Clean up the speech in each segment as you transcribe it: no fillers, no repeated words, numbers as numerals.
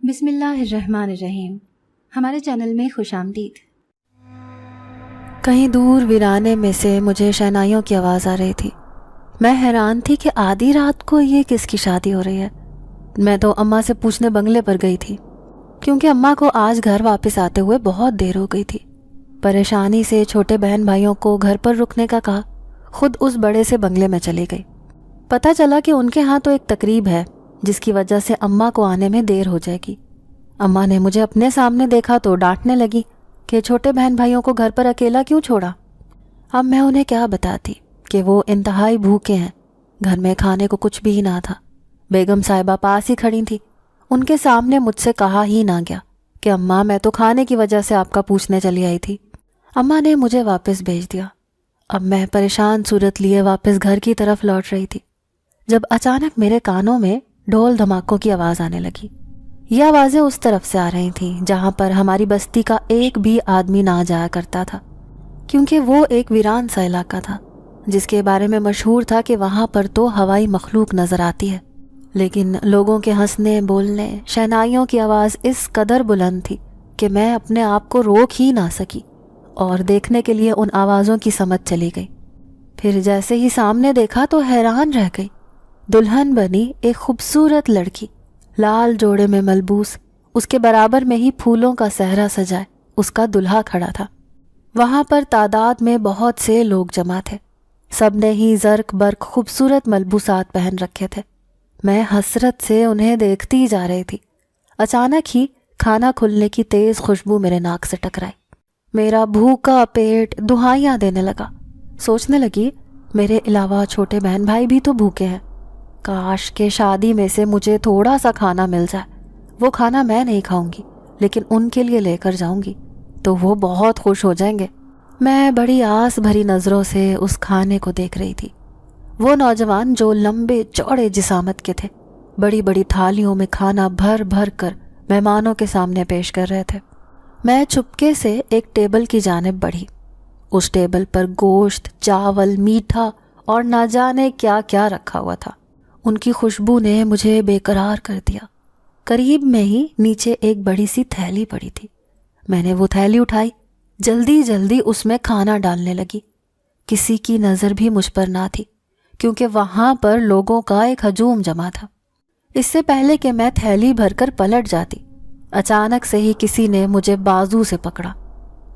بسم اللہ الرحمن الرحیم. ہمارے چینل میں خوش آمدید. کہیں دور ویرانے میں سے مجھے شہنائیوں کی آواز آ رہی تھی. میں حیران تھی کہ آدھی رات کو یہ کس کی شادی ہو رہی ہے. میں تو اماں سے پوچھنے بنگلے پر گئی تھی کیونکہ اماں کو آج گھر واپس آتے ہوئے بہت دیر ہو گئی تھی. پریشانی سے چھوٹے بہن بھائیوں کو گھر پر رکنے کا کہا، خود اس بڑے سے بنگلے میں چلی گئی. پتہ چلا کہ ان کے ہاں تو ایک تقریب ہے جس کی وجہ سے اماں کو آنے میں دیر ہو جائے گی. اماں نے مجھے اپنے سامنے دیکھا تو ڈانٹنے لگی کہ چھوٹے بہن بھائیوں کو گھر پر اکیلا کیوں چھوڑا. اب میں انہیں کیا بتاتی کہ وہ انتہائی بھوکے ہیں، گھر میں کھانے کو کچھ بھی نہ تھا. بیگم صاحبہ پاس ہی کھڑی تھی، ان کے سامنے مجھ سے کہا ہی نہ گیا کہ اماں میں تو کھانے کی وجہ سے آپ کا پوچھنے چلی آئی تھی. اماں نے مجھے واپس بھیج دیا. اب میں پریشان صورت لیے واپس گھر کی طرف لوٹ رہی تھی جب اچانک میرے کانوں میں ڈھول دھماکوں کی آواز آنے لگی. یہ آوازیں اس طرف سے آ رہی تھیں جہاں پر ہماری بستی کا ایک بھی آدمی نہ جایا کرتا تھا، کیونکہ وہ ایک ویران سا علاقہ تھا جس کے بارے میں مشہور تھا کہ وہاں پر تو ہوائی مخلوق نظر آتی ہے. لیکن لوگوں کے ہنسنے بولنے، شہنائیوں کی آواز اس قدر بلند تھی کہ میں اپنے آپ کو روک ہی نہ سکی اور دیکھنے کے لیے ان آوازوں کی سمجھ چلی گئی. پھر جیسے ہی سامنے دیکھا تو حیران رہ گئی. دلہن بنی ایک خوبصورت لڑکی، لال جوڑے میں ملبوس، اس کے برابر میں ہی پھولوں کا صحرا سجائے اس کا دلہا کھڑا تھا. وہاں پر تعداد میں بہت سے لوگ جمع تھے، سب نے ہی زرق برق خوبصورت ملبوسات پہن رکھے تھے. میں حسرت سے انہیں دیکھتی جا رہی تھی. اچانک ہی کھانا کھلنے کی تیز خوشبو میرے ناک سے ٹکرائی. میرا بھوکا پیٹ دہائیاں دینے لگا. سوچنے لگی میرے علاوہ چھوٹے بہن بھائی بھی تو بھوکے ہیں. کاش کہ شادی میں سے مجھے تھوڑا سا کھانا مل جائے. وہ کھانا میں نہیں کھاؤں گی لیکن ان کے لیے لے کر جاؤں گی تو وہ بہت خوش ہو جائیں گے. میں بڑی آس بھری نظروں سے اس کھانے کو دیکھ رہی تھی. وہ نوجوان جو لمبے چوڑے جسامت کے تھے بڑی بڑی تھالیوں میں کھانا بھر بھر کر مہمانوں کے سامنے پیش کر رہے تھے. میں چپکے سے ایک ٹیبل کی جانب بڑھی. اس ٹیبل پر گوشت، چاول، میٹھا اور نہ جانے کیا کیا رکھا ہوا تھا. ان کی خوشبو نے مجھے بے قرار کر دیا. قریب میں ہی نیچے ایک بڑی سی تھیلی پڑی تھی. میں نے وہ تھیلی اٹھائی، جلدی جلدی اس میں کھانا ڈالنے لگی. کسی کی نظر بھی مجھ پر نہ تھی کیونکہ وہاں پر لوگوں کا ایک ہجوم جمع تھا. اس سے پہلے کہ میں تھیلی بھر کر پلٹ جاتی، اچانک سے ہی کسی نے مجھے بازو سے پکڑا.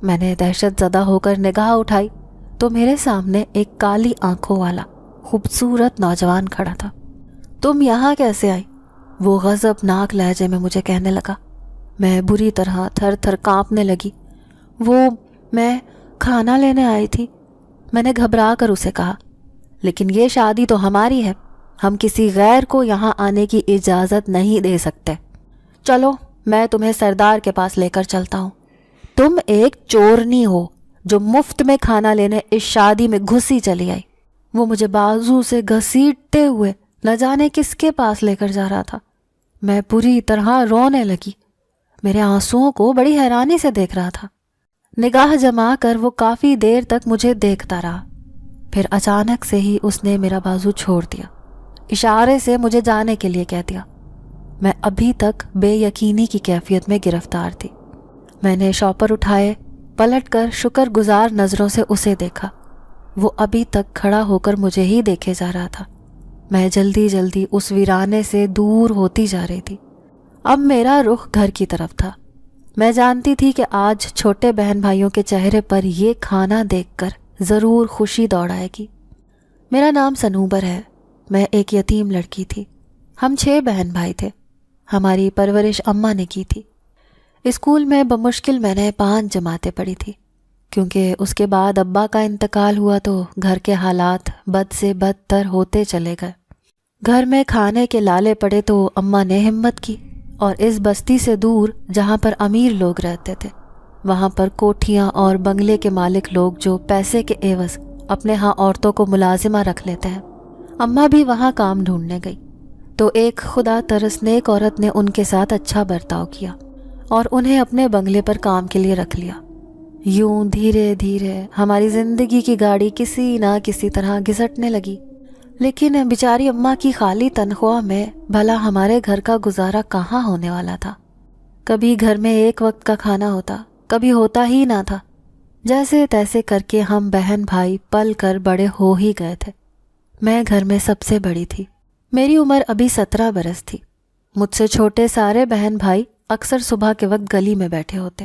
میں نے دہشت زدہ ہو کر نگاہ اٹھائی تو میرے سامنے ایک کالی آنکھوں والا خوبصورت نوجوان کھڑا تھا. تم یہاں کیسے آئی؟ وہ غضبناک لہجے میں مجھے کہنے لگا. میں بری طرح تھر تھر کانپنے لگی. میں کھانا لینے آئی تھی، میں نے گھبرا کر اسے کہا. لیکن یہ شادی تو ہماری ہے، ہم کسی غیر کو یہاں آنے کی اجازت نہیں دے سکتے. چلو میں تمہیں سردار کے پاس لے کر چلتا ہوں. تم ایک چورنی ہو جو مفت میں کھانا لینے اس شادی میں گھسی چلی آئی. وہ مجھے بازو سے گھسیٹتے ہوئے نہ جانے کس کے پاس لے کر جا رہا تھا. میں پوری طرح رونے لگی. میرے آنسوؤں کو بڑی حیرانی سے دیکھ رہا تھا. نگاہ جما کر وہ کافی دیر تک مجھے دیکھتا رہا. پھر اچانک سے ہی اس نے میرا بازو چھوڑ دیا، اشارے سے مجھے جانے کے لیے کہہ دیا. میں ابھی تک بے یقینی کی کیفیت میں گرفتار تھی. میں نے شاپر اٹھائے، پلٹ کر شکر گزار نظروں سے اسے دیکھا. وہ ابھی تک کھڑا ہو کر مجھے ہی دیکھے جا رہا تھا. میں جلدی جلدی اس ویرانے سے دور ہوتی جا رہی تھی. اب میرا رخ گھر کی طرف تھا. میں جانتی تھی کہ آج چھوٹے بہن بھائیوں کے چہرے پر یہ کھانا دیکھ کر ضرور خوشی دوڑ آئے گی. میرا نام صنوبر ہے. میں ایک یتیم لڑکی تھی. ہم 6 بہن بھائی تھے. ہماری پرورش اماں نے کی تھی. اسکول میں بمشکل میں نے 5 جماعتیں پڑھی تھی کیونکہ اس کے بعد ابا کا انتقال ہوا تو گھر کے حالات بد سے بدتر ہوتے چلے گئے. گھر میں کھانے کے لالے پڑے تو اماں نے ہمت کی اور اس بستی سے دور جہاں پر امیر لوگ رہتے تھے، وہاں پر کوٹھیاں اور بنگلے کے مالک لوگ جو پیسے کے عوض اپنے ہاں عورتوں کو ملازمہ رکھ لیتے ہیں، اماں بھی وہاں کام ڈھونڈنے گئی تو ایک خدا ترس نیک عورت نے ان کے ساتھ اچھا برتاؤ کیا اور انہیں اپنے بنگلے پر کام کے لیے رکھ لیا. یوں دھیرے دھیرے ہماری زندگی کی گاڑی کسی نہ کسی طرح گھسٹنے لگی. لیکن بیچاری اماں کی خالی تنخواہ میں بھلا ہمارے گھر کا گزارا کہاں ہونے والا تھا. کبھی گھر میں ایک وقت کا کھانا ہوتا، کبھی ہوتا ہی نہ تھا۔ جیسے تیسے کر کے ہم بہن بھائی پل کر بڑے ہو ہی گئے تھے۔ میں گھر میں سب سے بڑی تھی، میری عمر ابھی 17 برس تھی۔ مجھ سے چھوٹے سارے بہن بھائی اکثر صبح کے وقت گلی میں بیٹھے ہوتے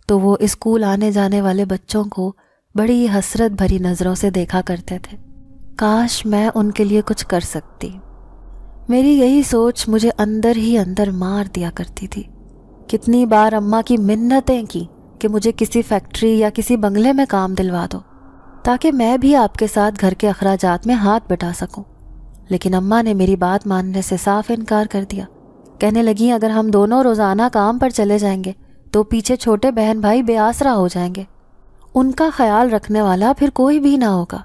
تو وہ اسکول آنے جانے والے بچوں کو بڑی حسرت بھری نظروں سے دیکھا کرتے تھے۔ کاش میں ان کے لیے کچھ کر سکتی۔ میری یہی سوچ مجھے اندر ہی اندر مار دیا کرتی تھی۔ کتنی بار اماں کی منتیں کی کہ مجھے کسی فیکٹری یا کسی بنگلے میں کام دلوا دو تاکہ میں بھی آپ کے ساتھ گھر کے اخراجات میں ہاتھ بٹا سکوں، لیکن اماں نے میری بات ماننے سے صاف انکار کر دیا۔ کہنے لگی اگر ہم دونوں روزانہ کام پر چلے جائیں گے تو پیچھے چھوٹے بہن بھائی بے آسرا ہو جائیں گے، ان کا خیال رکھنے والا پھر کوئی بھی نہ ہوگا،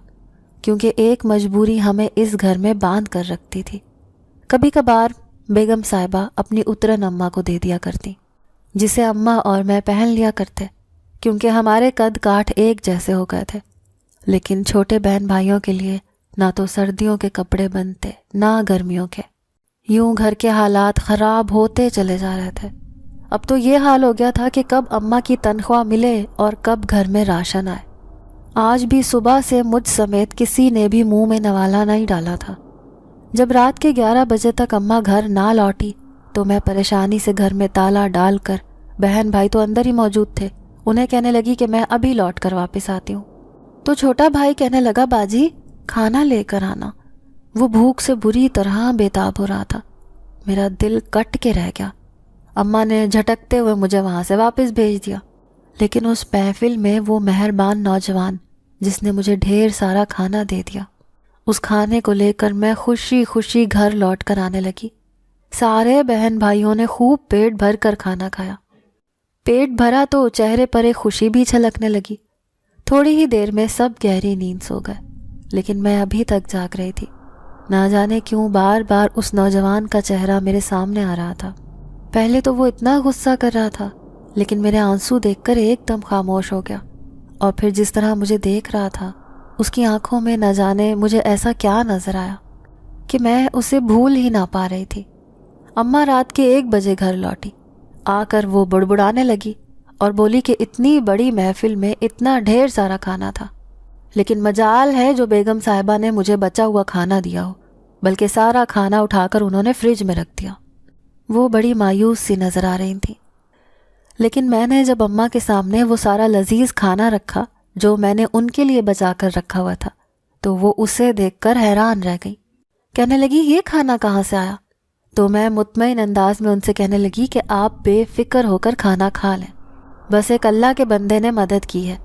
کیونکہ ایک مجبوری ہمیں اس گھر میں باندھ کر رکھتی تھی۔ کبھی کبھار بیگم صاحبہ اپنی اترن اماں کو دے دیا کرتی، جسے اماں اور میں پہن لیا کرتے، کیونکہ ہمارے قد کاٹھ ایک جیسے ہو گئے تھے۔ لیکن چھوٹے بہن بھائیوں کے لیے نہ تو سردیوں کے کپڑے بنتے نہ گرمیوں کے۔ یوں گھر کے حالات خراب ہوتے چلے جا رہے تھے۔ اب تو یہ حال ہو گیا تھا کہ کب اماں کی تنخواہ ملے اور کب گھر میں راشن آئے۔ آج بھی صبح سے مجھ سمیت کسی نے بھی منہ میں نوالا نہیں ڈالا تھا۔ جب رات کے 11 بجے تک اماں گھر نہ لوٹی تو میں پریشانی سے گھر میں تالا ڈال کر، بہن بھائی تو اندر ہی موجود تھے، انہیں کہنے لگی کہ میں ابھی لوٹ کر واپس آتی ہوں۔ تو چھوٹا بھائی کہنے لگا باجی کھانا لے کر آنا۔ وہ بھوک سے بری طرح بےتاب ہو رہا تھا۔ میرا دل کٹ کے رہ گیا۔ اماں نے جھٹکتے ہوئے مجھے وہاں سے واپس بھیج دیا، لیکن اس محفل میں وہ مہربان نوجوان جس نے مجھے ڈھیر سارا کھانا دے دیا، اس کھانے کو لے کر میں خوشی خوشی گھر لوٹ کر آنے لگی۔ سارے بہن بھائیوں نے خوب پیٹ بھر کر کھانا کھایا۔ پیٹ بھرا تو چہرے پر ایک خوشی بھی چھلکنے لگی۔ تھوڑی ہی دیر میں سب گہری نیند سو گئے، لیکن میں ابھی تک جاگ رہی تھی۔ نہ جانے کیوں بار بار اس نوجوان کا چہرہ میرے سامنے آ رہا تھا۔ پہلے تو وہ اتنا غصہ کر رہا تھا، لیکن میرے آنسو دیکھ کر ایک دم خاموش ہو گیا، اور پھر جس طرح مجھے دیکھ رہا تھا اس کی آنکھوں میں نہ جانے مجھے ایسا کیا نظر آیا کہ میں اسے بھول ہی نہ پا رہی تھی۔ اماں رات کے 1 بجے گھر لوٹی۔ آ کر وہ بڑبڑانے لگی اور بولی کہ اتنی بڑی محفل میں اتنا ڈھیر سارا کھانا تھا، لیکن مجال ہے جو بیگم صاحبہ نے مجھے بچا ہوا کھانا دیا ہو، بلکہ سارا کھانا اٹھا کر انہوں نے فریج میں رکھ دیا۔ وہ بڑی مایوس سی نظر آ رہی تھیں، لیکن میں نے جب اماں کے سامنے وہ سارا لذیذ کھانا رکھا جو میں نے ان کے لیے بچا کر رکھا ہوا تھا تو وہ اسے دیکھ کر حیران رہ گئی۔ کہنے لگی یہ کھانا کہاں سے آیا؟ تو میں مطمئن انداز میں ان سے کہنے لگی کہ آپ بے فکر ہو کر کھانا کھا لیں، بس ایک اللہ کے بندے نے مدد کی ہے۔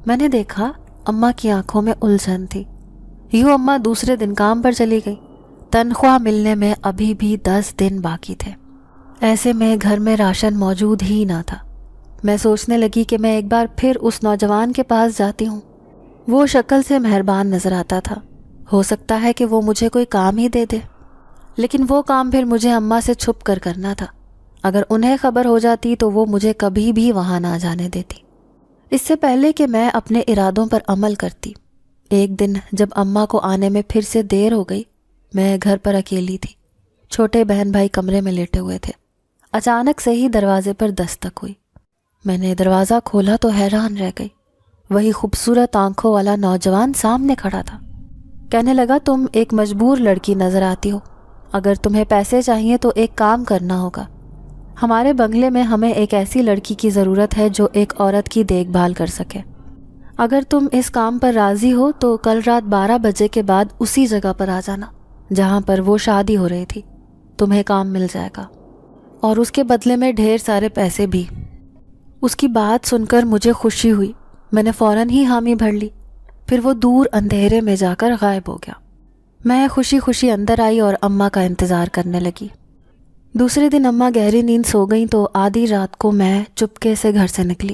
میں نے دیکھا اماں کی آنکھوں میں الجھن تھی۔ یوں اماں دوسرے دن کام پر چلی گئی۔ تنخواہ ملنے میں ابھی بھی 10 دن باقی تھے۔ ایسے میں گھر میں راشن موجود ہی نہ تھا۔ میں سوچنے لگی کہ میں ایک بار پھر اس نوجوان کے پاس جاتی ہوں۔ وہ شکل سے مہربان نظر آتا تھا، ہو سکتا ہے کہ وہ مجھے کوئی کام ہی دے دے، لیکن وہ کام پھر مجھے اماں سے چھپ کر کرنا تھا۔ اگر انہیں خبر ہو جاتی تو وہ مجھے کبھی بھی وہاں نہ جانے دیتی۔ اس سے پہلے کہ میں اپنے ارادوں پر عمل کرتی، ایک دن جب اماں کو آنے میں پھر سے دیر ہو گئی، میں گھر پر اکیلی تھی۔ چھوٹے بہن بھائی کمرے میں لیٹے ہوئے تھے۔ اچانک سے ہی دروازے پر دستک ہوئی۔ میں نے دروازہ کھولا تو حیران رہ گئی۔ وہی خوبصورت آنکھوں والا نوجوان سامنے کھڑا تھا۔ کہنے لگا تم ایک مجبور لڑکی نظر آتی ہو، اگر تمہیں پیسے چاہیے تو ایک کام کرنا ہوگا۔ ہمارے بنگلے میں ہمیں ایک ایسی لڑکی کی ضرورت ہے جو ایک عورت کی دیکھ بھال کر سکے۔ اگر تم اس کام پر راضی ہو تو کل رات 12 بجے کے بعد اسی جگہ پر آ جانا جہاں پر وہ شادی ہو رہی تھی، تمہیں کام مل جائے گا، اور اس کے بدلے میں ڈھیر سارے پیسے بھی۔ اس کی بات سن کر مجھے خوشی ہوئی۔ میں نے فوراً ہی حامی بھر لی۔ پھر وہ دور اندھیرے میں جا کر غائب ہو گیا۔ میں خوشی خوشی اندر آئی اور اماں کا انتظار کرنے لگی۔ دوسرے دن اماں گہری نیند سو گئیں تو آدھی رات کو میں چپکے سے گھر سے نکلی۔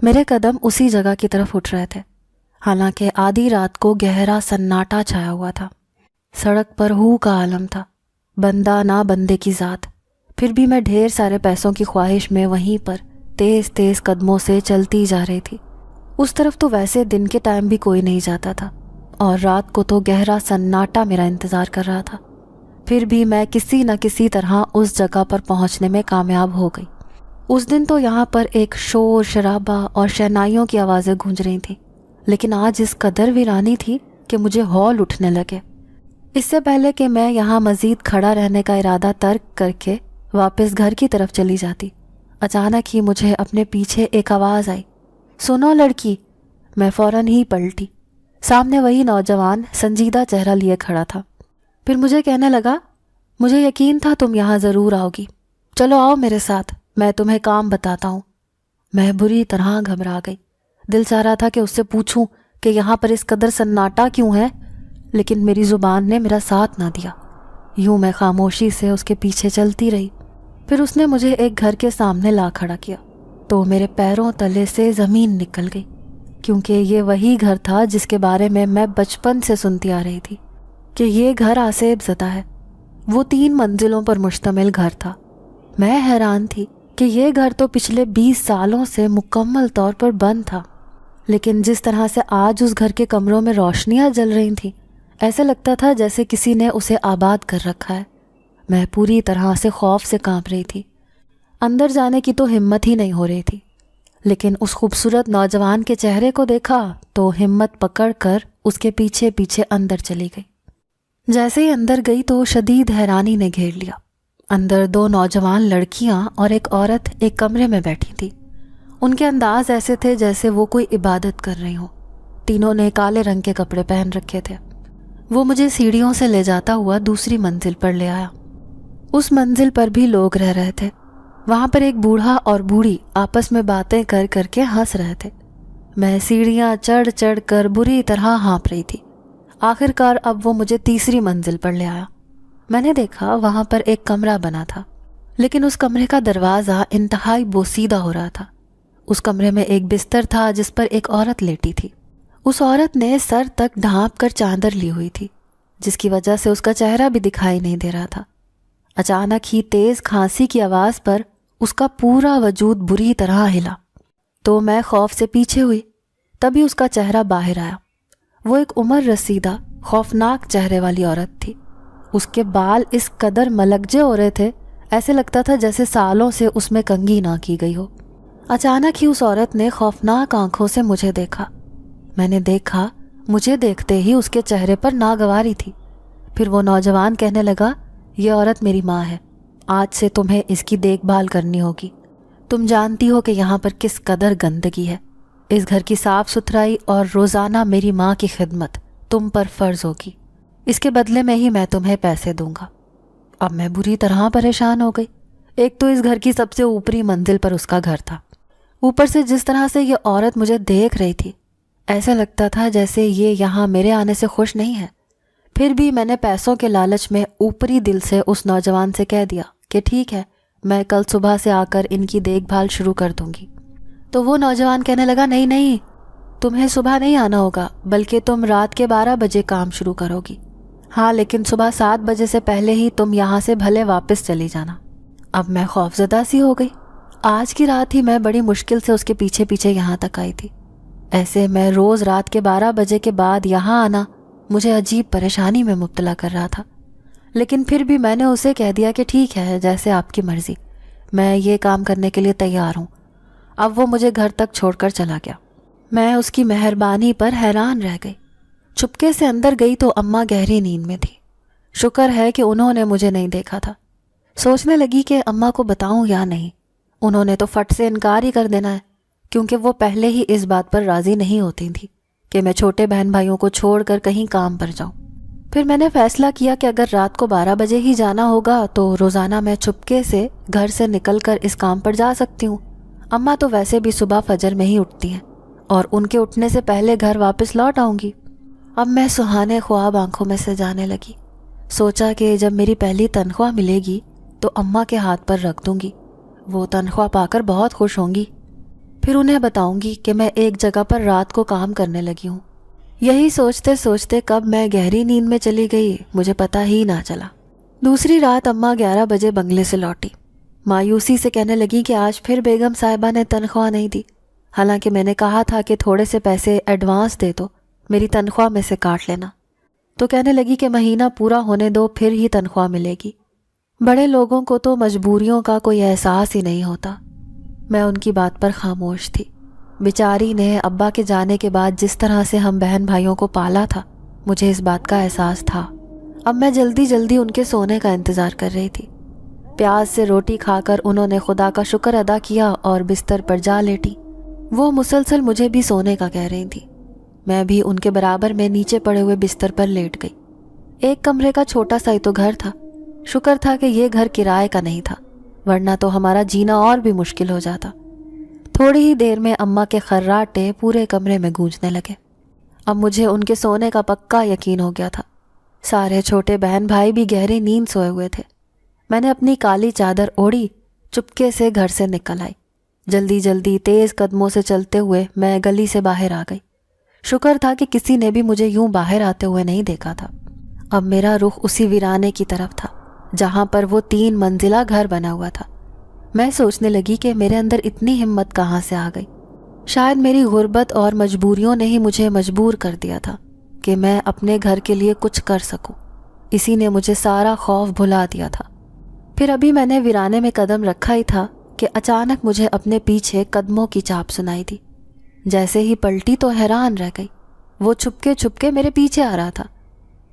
میرے قدم اسی جگہ کی طرف اٹھ رہے تھے، حالانکہ آدھی رات کو گہرا سناٹا چھایا ہوا تھا۔ سڑک پر ہو کا عالم تھا، بندہ نہ بندے کی ذات۔ پھر بھی میں ڈھیر سارے پیسوں کی خواہش میں وہیں پر تیز تیز قدموں سے چلتی جا رہی تھی۔ اس طرف تو ویسے دن کے ٹائم بھی کوئی نہیں جاتا تھا، اور رات کو تو گہرا سناٹا میرا انتظار کر رہا تھا۔ پھر بھی میں کسی نہ کسی طرح اس جگہ پر پہنچنے میں کامیاب ہو گئی۔ اس دن تو یہاں پر ایک شور شرابہ اور شہنائیوں کی آوازیں گونج رہی تھیں، لیکن آج اس قدر ویرانی تھی کہ مجھے ہول اٹھنے لگے۔ اس سے پہلے کہ میں یہاں مزید کھڑا رہنے کا ارادہ ترک کر کے واپس گھر کی طرف چلی جاتی، اچانک ہی مجھے اپنے پیچھے ایک آواز آئی، سنو لڑکی۔ میں فوراً ہی پلٹی، سامنے وہی نوجوان سنجیدہ چہرہ لیے کھڑا تھا۔ پھر مجھے کہنے لگا، مجھے یقین تھا تم یہاں ضرور آؤ گی، چلو آؤ میرے ساتھ، میں تمہیں کام بتاتا ہوں۔ میں بری طرح گھبرا گئی، دل چاہ رہا تھا کہ اس سے پوچھوں کہ یہاں پر اس قدر سناٹا کیوں ہے، لیکن میری زبان نے میرا ساتھ نہ دیا۔ یوں میں خاموشی سے اس کے پیچھے چلتی رہی۔ پھر اس نے مجھے ایک گھر کے سامنے لا کھڑا کیا تو میرے پیروں تلے سے زمین نکل گئی، کیونکہ یہ وہی گھر تھا جس کے بارے میں بچپن سے سنتی آ رہی تھی کہ یہ گھر آصیب زدہ ہے۔ وہ 3 منزلوں پر مشتمل گھر تھا۔ میں حیران تھی کہ یہ گھر تو پچھلے 20 سالوں سے مکمل طور پر بند تھا، لیکن جس طرح سے آج اس گھر کے کمروں میں روشنیاں جل رہی تھیں، ایسے لگتا تھا جیسے کسی نے اسے آباد کر رکھا ہے۔ میں پوری طرح سے خوف سے کانپ رہی تھی، اندر جانے کی تو ہمت ہی نہیں ہو رہی تھی، لیکن اس خوبصورت نوجوان کے چہرے کو دیکھا تو ہمت پکڑ کر اس کے پیچھے پیچھے اندر چلی گئی۔ جیسے ہی اندر گئی تو شدید حیرانی نے گھیر لیا۔ اندر 2 نوجوان لڑکیاں اور ایک عورت ایک کمرے میں بیٹھی تھی۔ ان کے انداز ایسے تھے جیسے وہ کوئی عبادت کر رہی ہوں۔ تینوں نے کالے رنگ کے کپڑے پہن رکھے تھے۔ وہ مجھے سیڑھیوں سے لے جاتا ہوا دوسری منزل پر لے آیا۔ اس منزل پر بھی لوگ رہ رہے تھے۔ وہاں پر ایک بوڑھا اور بوڑھی آپس میں باتیں کر کر کے ہنس رہے تھے۔ میں سیڑھیاں چڑھ چڑھ کر بری طرح ہانپ رہی تھی۔ آخر کار اب وہ مجھے تیسری منزل پر لے آیا۔ میں نے دیکھا وہاں پر ایک کمرہ بنا تھا، لیکن اس کمرے کا دروازہ انتہائی بوسیدہ ہو رہا تھا۔ اس کمرے میں ایک بستر تھا جس پر ایک عورت لیٹی تھی۔ اس عورت نے سر تک ڈھانپ کر چادر لی ہوئی تھی، جس کی وجہ سے اس کا چہرہ بھی دکھائی نہیں دے رہا تھا۔ اچانک ہی تیز کھانسی کی آواز پر اس کا پورا وجود بری طرح ہلا تو میں خوف سے پیچھے ہوئی۔ تبھی اس کا چہرہ باہر آیا۔ وہ ایک عمر رسیدہ خوفناک چہرے والی عورت تھی۔ اس کے بال اس قدر ملکجے ہو رہے تھے، ایسے لگتا تھا جیسے سالوں سے اس میں کنگھی نہ کی گئی ہو۔ اچانک ہی اس عورت نے خوفناک آنکھوں سے مجھے دیکھا۔ میں نے دیکھا، مجھے دیکھتے ہی اس کے چہرے پر ناگواری تھی۔ پھر وہ نوجوان کہنے لگا، یہ عورت میری ماں ہے، آج سے تمہیں اس کی دیکھ بھال کرنی ہوگی۔ تم جانتی ہو کہ یہاں پر کس قدر گندگی ہے۔ اس گھر کی صاف ستھرائی اور روزانہ میری ماں کی خدمت تم پر فرض ہوگی۔ اس کے بدلے میں ہی میں تمہیں پیسے دوں گا۔ اب میں بری طرح پریشان ہو گئی۔ ایک تو اس گھر کی سب سے اوپری منزل پر اس کا گھر تھا، اوپر سے جس طرح سے یہ عورت مجھے دیکھ رہی تھی، ایسا لگتا تھا جیسے یہ یہاں میرے آنے سے خوش نہیں ہے۔ پھر بھی میں نے پیسوں کے لالچ میں اوپری دل سے اس نوجوان سے کہہ دیا کہ ٹھیک ہے، میں کل صبح سے آ کر ان کی دیکھ بھال شروع کر دوں گی۔ تو وہ نوجوان کہنے لگا، نہیں نہیں، تمہیں صبح نہیں آنا ہوگا، بلکہ تم رات کے 12 بجے کام شروع کرو گی۔ ہاں، لیکن صبح 7 بجے سے پہلے ہی تم یہاں سے بھلے واپس چلی جانا۔ اب میں خوفزدہ سی ہو گئی۔ آج کی رات ہی میں بڑی مشکل سے اس کے پیچھے پیچھے یہاں تک آئی تھی۔ ایسے میں روز رات کے 12 بجے کے بعد یہاں آنا مجھے عجیب پریشانی میں مبتلا کر رہا تھا، لیکن پھر بھی میں نے اسے کہہ دیا کہ ٹھیک ہے، جیسے آپ کی مرضی، میں یہ کام کرنے کے لیے تیار ہوں۔ اب وہ مجھے گھر تک چھوڑ کر چلا گیا۔ میں اس کی مہربانی پر حیران رہ گئی۔ چپکے سے اندر گئی تو اماں گہری نیند میں تھی۔ شکر ہے کہ انہوں نے مجھے نہیں دیکھا تھا۔ سوچنے لگی کہ اماں کو بتاؤں یا نہیں۔ انہوں نے تو فٹ سے انکار ہی کر دینا ہے، کیونکہ وہ پہلے ہی اس بات پر راضی نہیں ہوتی تھی کہ میں چھوٹے بہن بھائیوں کو چھوڑ کر کہیں کام پر جاؤں۔ پھر میں نے فیصلہ کیا کہ اگر رات کو 12 بجے ہی جانا ہوگا تو روزانہ میں چپکے سے گھر سے نکل کر اس کام پر جا سکتی ہوں۔ اماں تو ویسے بھی صبح فجر میں ہی اٹھتی ہیں اور ان کے اٹھنے سے پہلے گھر واپس لوٹ آؤں گی۔ اب میں سہانے خواب آنکھوں میں سے جانے لگی۔ سوچا کہ جب میری پہلی تنخواہ ملے گی تو اماں کے ہاتھ پر رکھ دوں گی، وہ تنخواہ پا کر بہت خوش ہوں گی۔ پھر انہیں بتاؤں گی کہ میں ایک جگہ پر رات کو کام کرنے لگی ہوں۔ یہی سوچتے سوچتے کب میں گہری نیند میں چلی گئی مجھے پتہ ہی نہ چلا۔ دوسری رات اماں 11 بجے بنگلے سے لوٹی۔ مایوسی سے کہنے لگی کہ آج پھر بیگم صاحبہ نے تنخواہ نہیں دی، حالانکہ میں نے کہا تھا کہ تھوڑے سے پیسے ایڈوانس دے دو، میری تنخواہ میں سے کاٹ لینا۔ تو کہنے لگی کہ مہینہ پورا ہونے دو پھر ہی تنخواہ ملے گی۔ بڑے لوگوں کو تو مجبوریوں کا کوئی احساس ہی نہیں ہوتا۔ میں ان کی بات پر خاموش تھی۔ بیچاری نے ابا کے جانے کے بعد جس طرح سے ہم بہن بھائیوں کو پالا تھا، مجھے اس بات کا احساس تھا۔ اب میں جلدی جلدی ان کے سونے کا انتظار کر رہی تھی۔ پیاز سے روٹی کھا کر انہوں نے خدا کا شکر ادا کیا اور بستر پر جا لیٹی۔ وہ مسلسل مجھے بھی سونے کا کہہ رہی تھی۔ میں بھی ان کے برابر میں نیچے پڑے ہوئے بستر پر لیٹ گئی۔ ایک کمرے کا چھوٹا سا ہی تو گھر تھا۔ شکر تھا کہ یہ گھر کرائے کا نہیں تھا، ورنہ تو ہمارا جینا اور بھی مشکل ہو جاتا۔ تھوڑی ہی دیر میں اماں کے خراٹے پورے کمرے میں گونجنے لگے۔ اب مجھے ان کے سونے کا پکا یقین ہو گیا تھا۔ سارے چھوٹے بہن بھائی بھی گہری نیند سوئے ہوئے تھے۔ میں نے اپنی کالی چادر اوڑھی، چپکے سے گھر سے نکل آئی۔ جلدی جلدی تیز قدموں سے چلتے ہوئے میں گلی سے باہر آ گئی۔ شکر تھا کہ کسی نے بھی مجھے یوں باہر آتے ہوئے نہیں دیکھا تھا۔ اب میرا رخ اسی ویرانے کی طرف تھا جہاں پر وہ 3 منزلہ گھر بنا ہوا تھا۔ میں سوچنے لگی کہ میرے اندر اتنی ہمت کہاں سے آ گئی۔ شاید میری غربت اور مجبوریوں نے ہی مجھے مجبور کر دیا تھا کہ میں اپنے گھر کے لیے کچھ کر سکوں۔ اسی نے مجھے سارا خوف بھلا دیا تھا۔ پھر ابھی میں نے ویرانے میں قدم رکھا ہی تھا کہ اچانک مجھے اپنے پیچھے قدموں کی چاپ سنائی دی۔ جیسے ہی پلٹی تو حیران رہ گئی۔ وہ چھپکے میرے پیچھے آ رہا تھا۔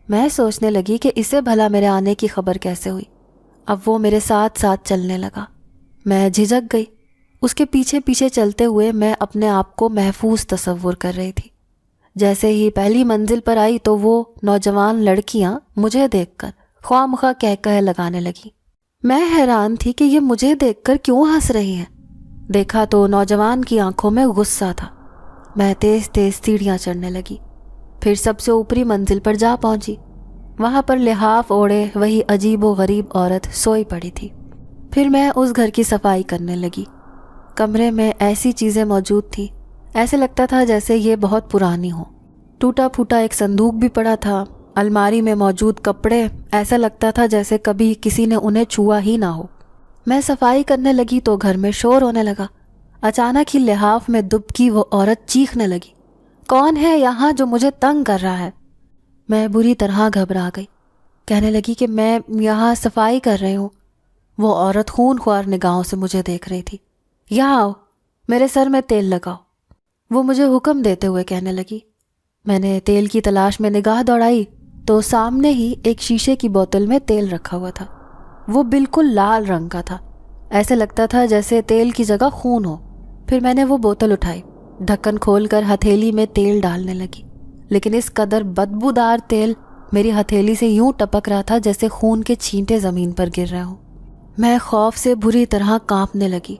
میں سوچنے لگی کہ اسے بھلا میرے آنے کی خبر کیسے ہوئی۔ اب وہ میرے ساتھ ساتھ چلنے لگا۔ میں جھجک گئی۔ اس کے پیچھے پیچھے چلتے ہوئے میں اپنے آپ کو محفوظ تصور کر رہی تھی۔ جیسے ہی پہلی منزل پر آئی تو وہ نوجوان لڑکیاں مجھے دیکھ کر خواہ مخواہ کہہ لگانے لگی۔ میں حیران تھی کہ یہ مجھے دیکھ کر کیوں ہنس رہی ہیں۔ دیکھا تو نوجوان کی آنکھوں میں غصہ تھا۔ میں تیز تیز سیڑھیاں چڑھنے لگی، پھر سب سے اوپری منزل پر جا پہنچی۔ وہاں پر لحاف اوڑھے وہی عجیب و غریب عورت سوئی پڑی تھی۔ پھر میں اس گھر کی صفائی کرنے لگی۔ کمرے میں ایسی چیزیں موجود تھیں، ایسے لگتا تھا جیسے یہ بہت پرانی ہو۔ ٹوٹا پھوٹا ایک صندوق بھی پڑا تھا۔ الماری میں موجود کپڑے ایسا لگتا تھا جیسے کبھی کسی نے انہیں چھوا ہی نہ ہو۔ میں صفائی کرنے لگی تو گھر میں شور ہونے لگا۔ اچانک ہی لحاف میں دبکی وہ عورت چیخنے لگی، کون ہے یہاں جو مجھے تنگ کر رہا ہے؟ میں بری طرح گھبرا گئی۔ کہنے لگی کہ میں یہاں صفائی کر رہی ہوں۔ وہ عورت خون خوار نگاہوں سے مجھے دیکھ رہی تھی۔ یہاں آؤ، میرے سر میں تیل لگاؤ، وہ مجھے حکم دیتے ہوئے کہنے لگی۔ میں نے تیل کی تلاش میں نگاہ دوڑائی تو سامنے ہی ایک شیشے کی بوتل میں تیل رکھا ہوا تھا۔ وہ بالکل لال رنگ کا تھا، ایسے لگتا تھا جیسے تیل کی جگہ خون ہو۔ پھر میں نے وہ بوتل اٹھائی، ڈھکن کھول کر ہتھیلی میں تیل ڈالنے لگی، لیکن اس قدر بدبودار تیل میری ہتھیلی سے یوں ٹپک رہا تھا جیسے خون کے چھینٹے زمین پر گر رہے ہوں۔ میں خوف سے بری طرح کانپنے لگی۔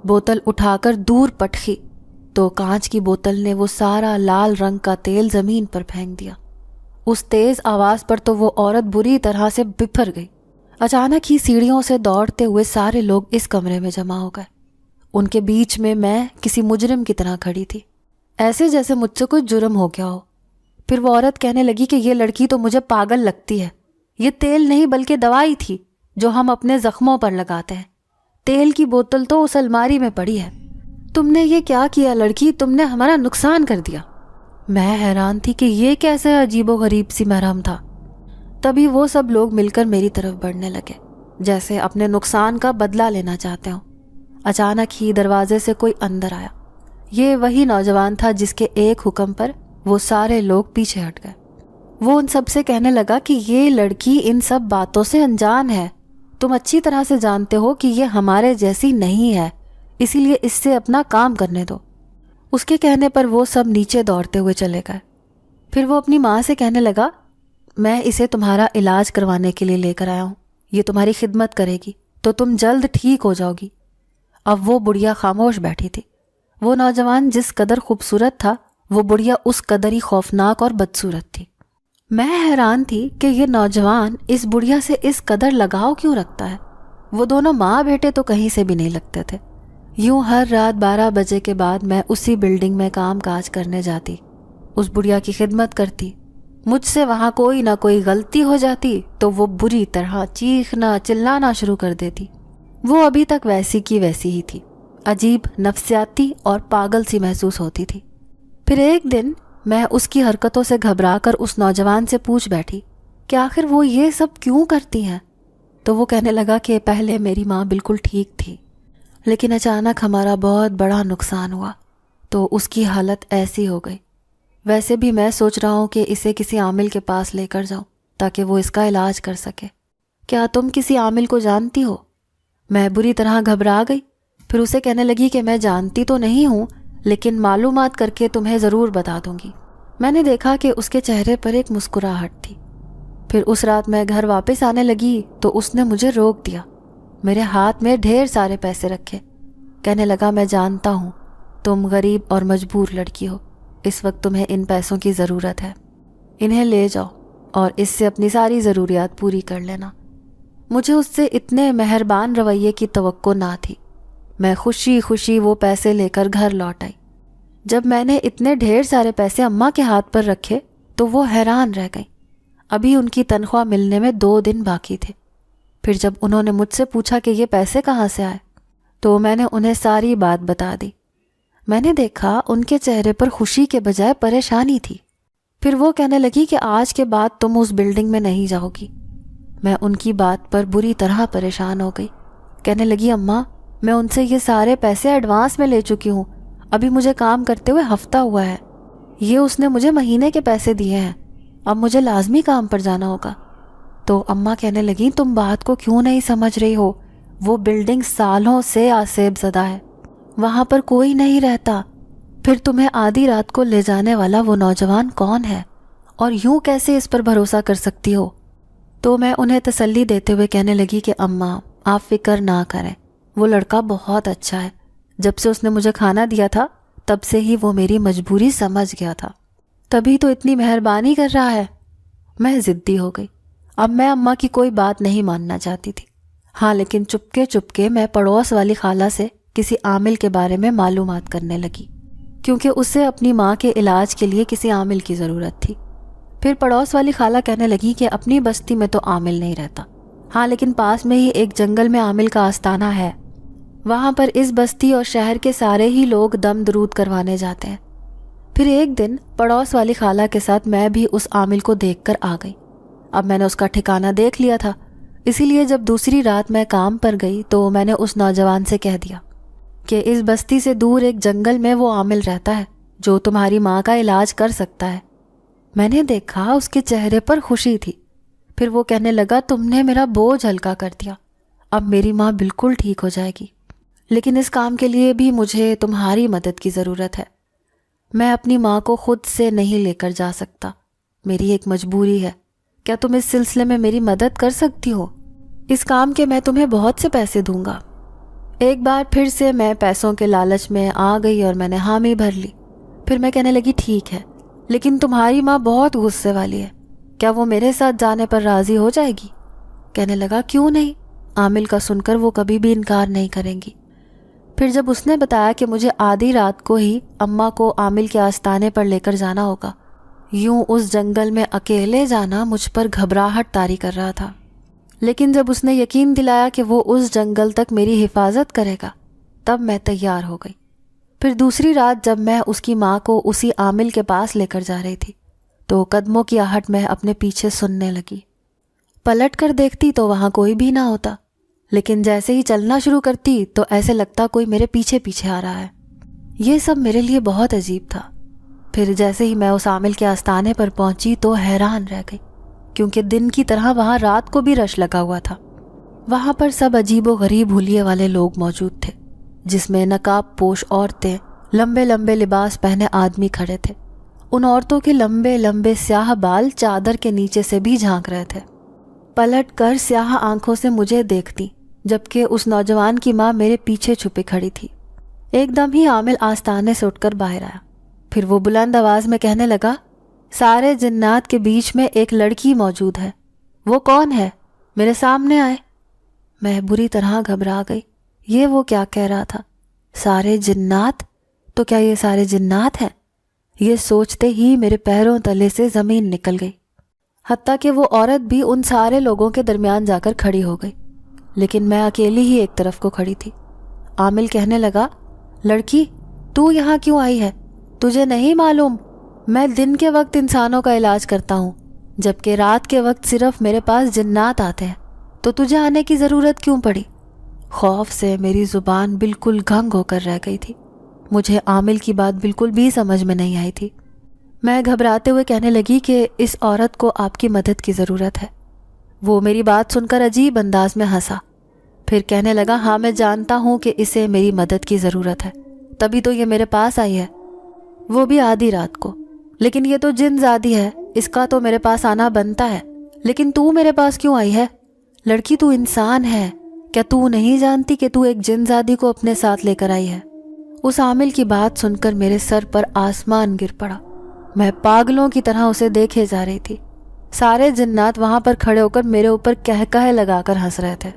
بوتل اٹھا کر دور پٹکی تو کانچ کی بوتل نے وہ سارا لال رنگ کا تیل زمین پر پھینک دیا۔ اس تیز آواز پر تو وہ عورت بری طرح سے بپھر گئی۔ اچانک ہی سیڑھیوں سے دوڑتے ہوئے سارے لوگ اس کمرے میں جمع ہو گئے۔ ان کے بیچ میں کسی مجرم کی طرح کھڑی تھی، ایسے جیسے مجھ سے کوئی جرم ہو گیا ہو۔ پھر وہ عورت کہنے لگی کہ یہ لڑکی تو مجھے پاگل لگتی ہے، یہ تیل نہیں بلکہ دوائی تھی جو ہم اپنے زخموں پر لگاتے ہیں۔ تیل کی بوتل تو اس الماری میں پڑی ہے۔ تم نے یہ کیا کیا لڑکی، تم نے ہمارا نقصان کر دیا۔ میں حیران تھی کہ یہ کیسے عجیب و غریب سی مرہم تھا۔ تبھی وہ سب لوگ مل کر میری طرف بڑھنے لگے جیسے اپنے نقصان کا بدلہ لینا چاہتے ہوں۔ اچانک ہی دروازے سے کوئی اندر آیا۔ یہ وہی نوجوان تھا جس کے ایک حکم پر وہ سارے لوگ پیچھے ہٹ گئے۔ وہ ان سب سے کہنے لگا کہ یہ لڑکی ان سب باتوں سے انجان ہے، تم اچھی طرح سے جانتے ہو کہ یہ ہمارے جیسی نہیں ہے، اسی لیے اس سے اپنا کام کرنے دو۔ اس کے کہنے پر وہ سب نیچے دوڑتے ہوئے چلے گئے۔ پھر وہ اپنی ماں سے کہنے لگا، میں اسے تمہارا علاج کروانے کے لیے لے کر آیا ہوں، یہ تمہاری خدمت کرے گی تو تم جلد ٹھیک ہو جاؤ گی۔ اب وہ بڑھیا خاموش بیٹھی تھی۔ وہ نوجوان جس قدر خوبصورت تھا، وہ بڑھیا اس قدر ہی خوفناک اور بدصورت تھی۔ میں حیران تھی کہ یہ نوجوان اس بڑھیا سے اس قدر لگاؤ کیوں رکھتا ہے۔ وہ دونوں ماں بیٹے تو کہیں سے بھی نہیں لگتے تھے۔ یوں ہر رات 12 بجے کے بعد میں اسی بلڈنگ میں کام کاج کرنے جاتی، اس بڑھیا کی خدمت کرتی۔ مجھ سے وہاں کوئی نہ کوئی غلطی ہو جاتی تو وہ بری طرح چیخنا چلانا شروع کر دیتی۔ وہ ابھی تک ویسی کی ویسی ہی تھی، عجیب نفسیاتی اور پاگل سی محسوس ہوتی تھی۔ پھر ایک دن میں اس کی حرکتوں سے گھبرا کر اس نوجوان سے پوچھ بیٹھی کہ آخر وہ یہ سب کیوں کرتی ہیں؟ تو وہ کہنے لگا کہ پہلے میری ماں بالکل ٹھیک تھی، لیکن اچانک ہمارا بہت بڑا نقصان ہوا تو اس کی حالت ایسی ہو گئی۔ ویسے بھی میں سوچ رہا ہوں کہ اسے کسی عامل کے پاس لے کر جاؤں تاکہ وہ اس کا علاج کر سکے۔ کیا تم کسی عامل کو جانتی ہو؟ میں بری طرح گھبرا گئی، پھر اسے کہنے لگی کہ میں جانتی تو نہیں ہوں لیکن معلومات کر کے تمہیں ضرور بتا دوں گی۔ میں نے دیکھا کہ اس کے چہرے پر ایک مسکراہٹ تھی۔ پھر اس رات میں گھر واپس آنے لگی تو اس نے مجھے روک دیا، میرے ہاتھ میں ڈھیر سارے پیسے رکھے، کہنے لگا میں جانتا ہوں تم غریب اور مجبور لڑکی ہو، اس وقت تمہیں ان پیسوں کی ضرورت ہے، انہیں لے جاؤ اور اس سے اپنی ساری ضروریات پوری کر لینا۔ مجھے اس سے اتنے مہربان رویے کی توقع نہ تھی۔ میں خوشی خوشی وہ پیسے لے کر گھر لوٹ آئی۔ جب میں نے اتنے ڈھیر سارے پیسے اماں کے ہاتھ پر رکھے تو وہ حیران رہ گئیں۔ ابھی ان کی تنخواہ ملنے میں 2 دن باقی تھے۔ پھر جب انہوں نے مجھ سے پوچھا کہ یہ پیسے کہاں سے آئے تو میں نے انہیں ساری بات بتا دی۔ میں نے دیکھا ان کے چہرے پر خوشی کے بجائے پریشانی تھی۔ پھر وہ کہنے لگی کہ آج کے بعد تم اس بلڈنگ میں نہیں جاؤ گی۔ میں ان کی بات پر بری طرح پریشان ہو گئی۔ کہنے لگی اماں میں ان سے یہ سارے پیسے ایڈوانس میں لے چکی ہوں، ابھی مجھے کام کرتے ہوئے ہفتہ ہوا ہے، یہ اس نے مجھے مہینے کے پیسے دیے ہیں، اب مجھے لازمی کام پر جانا ہوگا۔ تو اماں کہنے لگیں تم بات کو کیوں نہیں سمجھ رہی ہو، وہ بلڈنگ سالوں سے آسیب زدہ ہے، وہاں پر کوئی نہیں رہتا، پھر تمہیں آدھی رات کو لے جانے والا وہ نوجوان کون ہے اور یوں کیسے اس پر بھروسہ کر سکتی ہو؟ تو میں انہیں تسلی دیتے ہوئے کہنے لگی کہ اماں آپ فکر نہ کریں، وہ لڑکا بہت اچھا ہے، جب سے اس نے مجھے کھانا دیا تھا تب سے ہی وہ میری مجبوری سمجھ گیا تھا، تبھی تو اتنی مہربانی کر رہا ہے۔ میں ضدی ہو گئی، اب میں اماں کی کوئی بات نہیں ماننا چاہتی تھی۔ ہاں لیکن چپکے چپکے میں پڑوس والی خالہ سے کسی عامل کے بارے میں معلومات کرنے لگی، کیونکہ اسے اپنی ماں کے علاج کے لیے کسی عامل کی ضرورت تھی۔ پھر پڑوس والی خالہ کہنے لگی کہ اپنی بستی میں تو عامل نہیں رہتا، ہاں لیکن پاس میں ہی ایک جنگل میں عامل کا آستانہ ہے، وہاں پر اس بستی اور شہر کے سارے ہی لوگ دم درود کروانے جاتے ہیں۔ پھر ایک دن پڑوس والی خالہ کے ساتھ میں بھی اس عامل کو دیکھ کر آ گئی۔ اب میں نے اس کا ٹھکانہ دیکھ لیا تھا، اسی لیے جب دوسری رات میں کام پر گئی تو میں نے اس نوجوان سے کہہ دیا کہ اس بستی سے دور ایک جنگل میں وہ عامل رہتا ہے جو تمہاری ماں کا علاج کر سکتا ہے۔ میں نے دیکھا اس کے چہرے پر خوشی تھی۔ پھر وہ کہنے لگا تم نے میرا بوجھ ہلکا کر دیا، اب میری ماں بالکل ٹھیک ہو جائے گی، لیکن اس کام کے لیے بھی مجھے تمہاری مدد کی ضرورت ہے۔ میں اپنی ماں کو خود سے نہیں لے کر جا سکتا، میری ایک مجبوری ہے، کیا تم اس سلسلے میں میری مدد کر سکتی ہو؟ اس کام کے میں تمہیں بہت سے پیسے دوں گا۔ ایک بار پھر سے میں پیسوں کے لالچ میں آ گئی اور میں نے حامی بھر لی۔ پھر میں کہنے لگی ٹھیک ہے، لیکن تمہاری ماں بہت غصے والی ہے، کیا وہ میرے ساتھ جانے پر راضی ہو جائے گی؟ کہنے لگا کیوں نہیں، عامل کا سن کر وہ کبھی بھی انکار نہیں کریں گی۔ پھر جب اس نے بتایا کہ مجھے آدھی رات کو ہی اماں کو عامل کے آستانے پر لے کر جانا ہوگا، یوں اس جنگل میں اکیلے جانا مجھ پر گھبراہٹ طاری کر رہا تھا، لیکن جب اس نے یقین دلایا کہ وہ اس جنگل تک میری حفاظت کرے گا تب میں تیار ہو گئی۔ پھر دوسری رات جب میں اس کی ماں کو اسی عامل کے پاس لے کر جا رہی تھی تو قدموں کی آہٹ میں اپنے پیچھے سننے لگی۔ پلٹ کر دیکھتی تو وہاں کوئی بھی نہ ہوتا، لیکن جیسے ہی چلنا شروع کرتی تو ایسے لگتا کوئی میرے پیچھے پیچھے آ رہا ہے۔ یہ سب میرے لیے بہت عجیب تھا۔ پھر جیسے ہی میں اس عامل کے آستانے پر پہنچی تو حیران رہ گئی، کیونکہ دن کی طرح وہاں رات کو بھی رش لگا ہوا تھا۔ وہاں پر سب عجیب و غریب حلیے والے لوگ موجود تھے، جس میں نقاب پوش عورتیں، لمبے لمبے لباس پہنے آدمی کھڑے تھے۔ ان عورتوں کے لمبے لمبے سیاہ بال چادر کے نیچے سے بھی جھانک رہے تھے۔ پلٹ کر سیاہ آنکھوں سے مجھے دیکھتی، جبکہ اس نوجوان کی ماں میرے پیچھے چھپے کھڑی تھی۔ ایک دم ہی عامل آستانے سے اٹھ کر باہر آیا۔ پھر وہ بلند آواز میں کہنے لگا سارے جنات کے بیچ میں ایک لڑکی موجود ہے، وہ کون ہے؟ میرے سامنے آئے۔ میں بری طرح گھبرا گئی، یہ وہ کیا کہہ رہا تھا؟ سارے جنات؟ تو کیا یہ سارے جنات ہیں؟ یہ سوچتے ہی میرے پیروں تلے سے زمین نکل گئی، حتیٰ کہ وہ عورت بھی ان سارے لوگوں کے درمیان جا کر کھڑی ہو گئی، لیکن میں اکیلی ہی ایک طرف کو کھڑی تھی۔ عامل کہنے لگا لڑکی تو یہاں کیوں آئی ہے؟ تجھے نہیں معلوم میں دن کے وقت انسانوں کا علاج کرتا ہوں، جبکہ رات کے وقت صرف میرے پاس جنات آتے ہیں، تو تجھے آنے کی ضرورت کیوں پڑی؟ خوف سے میری زبان بالکل گھنگ ہو کر رہ گئی تھی۔ مجھے عامل کی بات بالکل بھی سمجھ میں نہیں آئی تھی۔ میں گھبراتے ہوئے کہنے لگی کہ اس عورت کو آپ کی مدد کی ضرورت ہے۔ وہ میری بات سن کر عجیب انداز میں ہنسا، پھر کہنے لگا ہاں میں جانتا ہوں کہ اسے میری مدد کی ضرورت ہے، تبھی تو یہ میرے پاس آئی ہے، وہ بھی آدھی رات کو۔ لیکن یہ تو جن زادی ہے، اس کا تو میرے پاس آنا بنتا ہے، لیکن تو میرے پاس کیوں آئی ہے؟ لڑکی تو انسان ہے، کیا تو نہیں جانتی کہ تو ایک جن زادی کو اپنے ساتھ لے کر آئی ہے؟ اس عامل کی بات سن کر میرے سر پر آسمان گر پڑا۔ میں پاگلوں کی طرح اسے دیکھے جا رہی تھی۔ سارے جنات وہاں پر کھڑے ہو کر میرے اوپر کہے لگا کر ہنس رہے تھے۔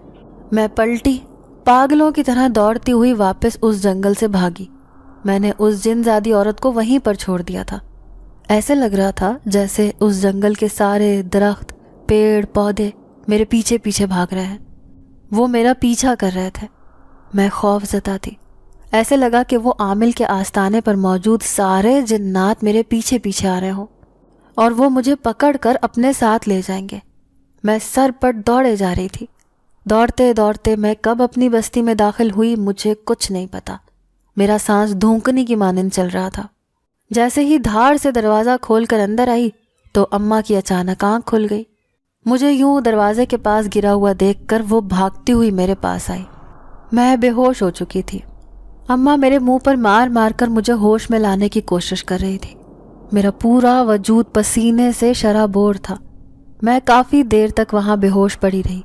میں پلٹی، پاگلوں کی طرح دوڑتی ہوئی واپس اس جنگل سے بھاگی۔ میں نے اس جن زادی عورت کو وہیں پر چھوڑ دیا تھا۔ ایسے لگ رہا تھا جیسے اس جنگل کے سارے درخت، پیڑ، پودے میرے پیچھے پیچھے بھاگ رہے ہیں۔ وہ میرا پیچھا کر رہے تھے۔ میں خوف زدہ تھی۔ ایسے لگا کہ وہ عامل کے آستانے پر موجود سارے جنات میرے پیچھے پیچھے آ رہے ہوں اور وہ مجھے پکڑ کر اپنے ساتھ لے جائیں گے۔ میں سر پٹ دوڑے جا رہی تھی۔ دوڑتے دوڑتے میں کب اپنی بستی میں داخل ہوئی مجھے کچھ نہیں پتا۔ میرا سانس دھونکنے کی مانند چل رہا تھا۔ جیسے ہی دھاڑ سے دروازہ کھول کر اندر آئی تو اماں کی اچانک آنکھ کھل گئی۔ مجھے یوں دروازے کے پاس گرا ہوا دیکھ کر وہ بھاگتی ہوئی میرے پاس آئی۔ میں بے ہوش ہو چکی تھی۔ اماں میرے منہ پر مار مار کر مجھے ہوش میں لانے کی کوشش کر رہی تھی۔ میرا پورا وجود پسینے سے شرابور تھا۔ میں کافی دیر تک وہاں بے ہوش پڑی رہی۔